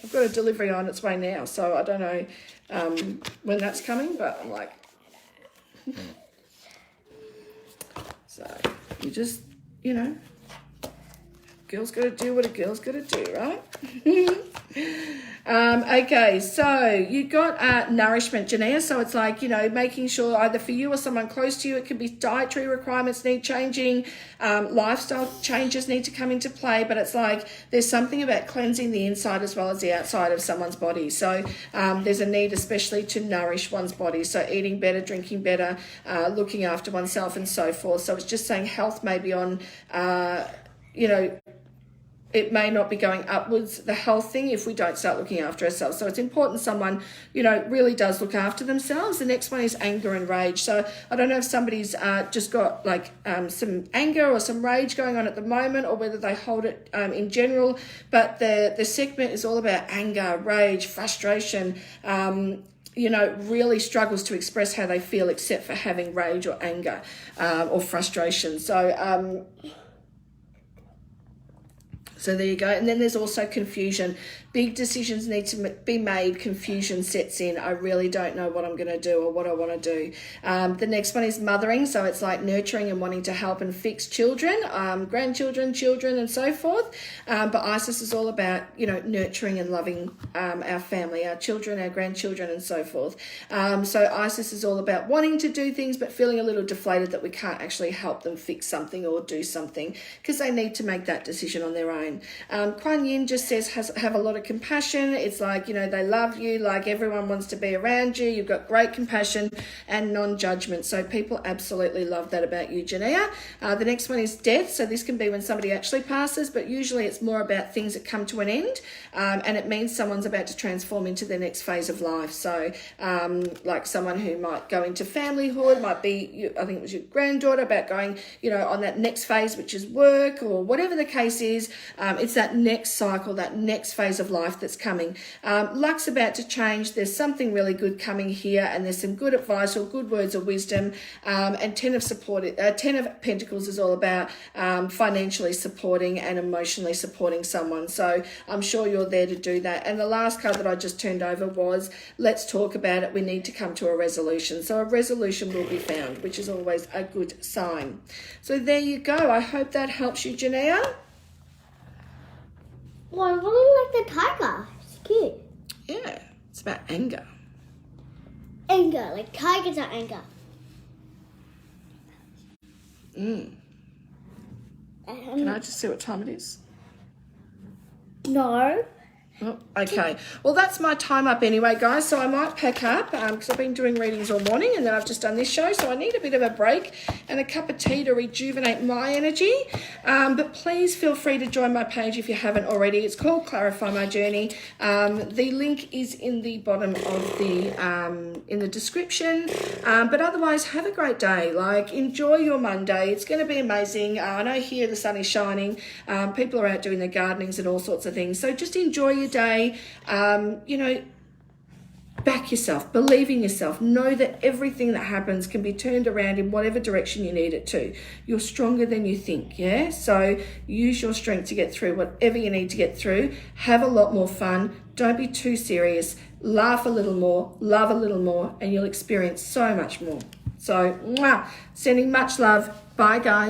I've got a delivery on its way now, so I don't know when that's coming, but I'm like, so you just, girl's got to do what a girl's got to do, right? Okay, so you got nourishment, Janea. So it's like, making sure either for you or someone close to you, it could be dietary requirements need changing, lifestyle changes need to come into play, but it's like there's something about cleansing the inside as well as the outside of someone's body. So there's a need especially to nourish one's body. So eating better, drinking better, looking after oneself and so forth. So it's just saying health may be on, it may not be going upwards, the health thing, if we don't start looking after ourselves. So it's important someone, really does look after themselves. The next one is anger and rage. So I don't know if somebody's just got like some anger or some rage going on at the moment, or whether they hold it in general. But the segment is all about anger, rage, frustration, really struggles to express how they feel except for having rage or anger or frustration. So there you go. And then there's also confusion. Big decisions need to be made. Confusion sets in. I really don't know what I'm going to do or what I want to do. The next one is mothering. So it's like nurturing and wanting to help and fix children, grandchildren, children, and so forth. But Isis is all about, nurturing and loving our family, our children, our grandchildren, and so forth. So Isis is all about wanting to do things but feeling a little deflated that we can't actually help them fix something or do something because they need to make that decision on their own. Kuan Yin just says have a lot of compassion. It's like, they love you, like everyone wants to be around you. You've got great compassion and non-judgment. So people absolutely love that about you, Janea. The next one is death. So this can be when somebody actually passes, but usually it's more about things that come to an end, and it means someone's about to transform into their next phase of life. So like someone who might go into familyhood, might be, I think it was your granddaughter, about going, on that next phase, which is work or whatever the case is. It's that next cycle, that next phase of life that's coming. Luck's about to change. There's something really good coming here, and there's some good advice or good words of wisdom. And 10 of Pentacles is all about financially supporting and emotionally supporting someone. So I'm sure you're there to do that. And the last card that I just turned over was, let's talk about it. We need to come to a resolution. So a resolution will be found, which is always a good sign. So there you go. I hope that helps you, Janaea. Well, I really like the tiger. It's cute. Yeah, it's about anger. Anger, like tigers are anger. Can I just see what time it is? No. Oh, okay. Well, that's my time up anyway, guys. So I might pack up because I've been doing readings all morning and then I've just done this show. So I need a bit of a break and a cup of tea to rejuvenate my energy. But please feel free to join my page if you haven't already. It's called Clarify My Journey. The link is in the bottom of in the description. But otherwise, have a great day. Like, enjoy your Monday. It's going to be amazing. I know here the sun is shining. People are out doing their gardenings and all sorts of things. So just enjoy your day. Back yourself, believe in yourself, know that everything that happens can be turned around in whatever direction you need it to. You're stronger than you think, yeah? So use your strength to get through whatever you need to get through. Have a lot more fun. Don't be too serious. Laugh a little more, love a little more, and you'll experience so much more. So, sending much love. Bye, guys.